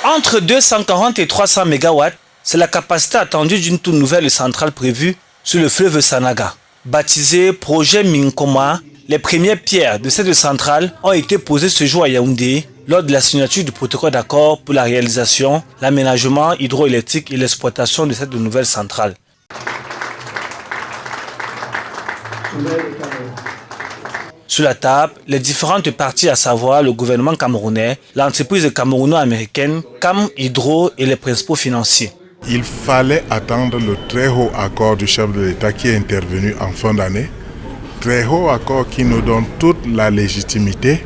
Entre 240 et 300 MW, c'est la capacité attendue d'une toute nouvelle centrale prévue sur le fleuve Sanaga. Baptisée projet Minkoma, les premières pierres de cette centrale ont été posées ce jour à Yaoundé lors de la signature du protocole d'accord pour la réalisation, l'aménagement hydroélectrique et l'exploitation de cette nouvelle centrale. Sur la table, les différentes parties, à savoir le gouvernement camerounais, l'entreprise camerouno-américaine, Cam Hydro et les principaux financiers. Il fallait attendre le très haut accord du chef de l'État qui est intervenu en fin d'année. Très haut accord qui nous donne toute la légitimité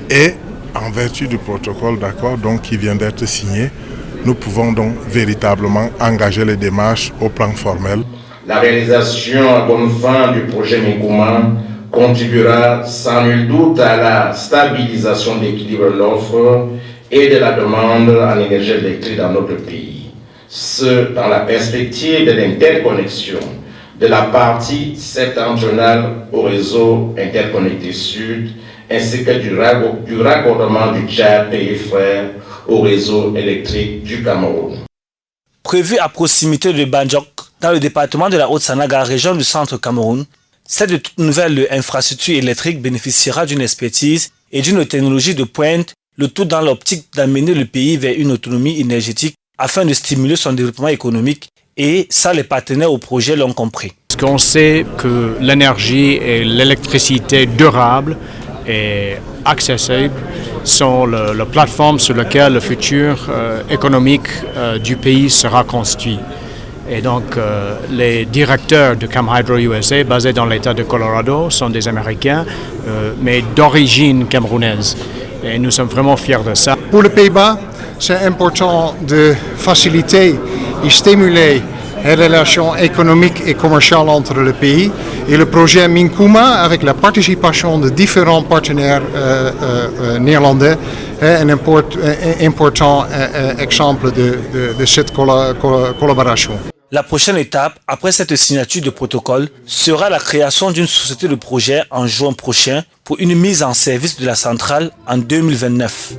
et en vertu du protocole d'accord donc qui vient d'être signé, nous pouvons donc véritablement engager les démarches au plan formel. La réalisation à bonne fin du projet Minkoma contribuera sans nul doute à la stabilisation de l'équilibre de l'offre et de la demande en énergie électrique dans notre pays. Ce, dans la perspective de l'interconnexion de la partie septentrionale au réseau interconnecté sud, ainsi que du raccordement du Tchad pays frère au réseau électrique du Cameroun. Prévu à proximité de Banjok, dans le département de la Haute-Sanaga, région du centre Cameroun, cette toute nouvelle infrastructure électrique bénéficiera d'une expertise et d'une technologie de pointe, le tout dans l'optique d'amener le pays vers une autonomie énergétique afin de stimuler son développement économique, et ça les partenaires au projet l'ont compris. Parce qu'on sait que l'énergie et l'électricité durable et accessible sont la plateforme sur laquelle le futur économique du pays sera construit. Et donc, les directeurs de Cam Hydro USA, basés dans l'État de Colorado, sont des Américains, mais d'origine camerounaise. Et nous sommes vraiment fiers de ça. Pour les Pays-Bas, c'est important de faciliter et stimuler les relations économiques et commerciales entre les pays. Et le projet Minkoma, avec la participation de différents partenaires néerlandais, est un important exemple de cette collaboration. La prochaine étape, après cette signature de protocole, sera la création d'une société de projet en juin prochain pour une mise en service de la centrale en 2029.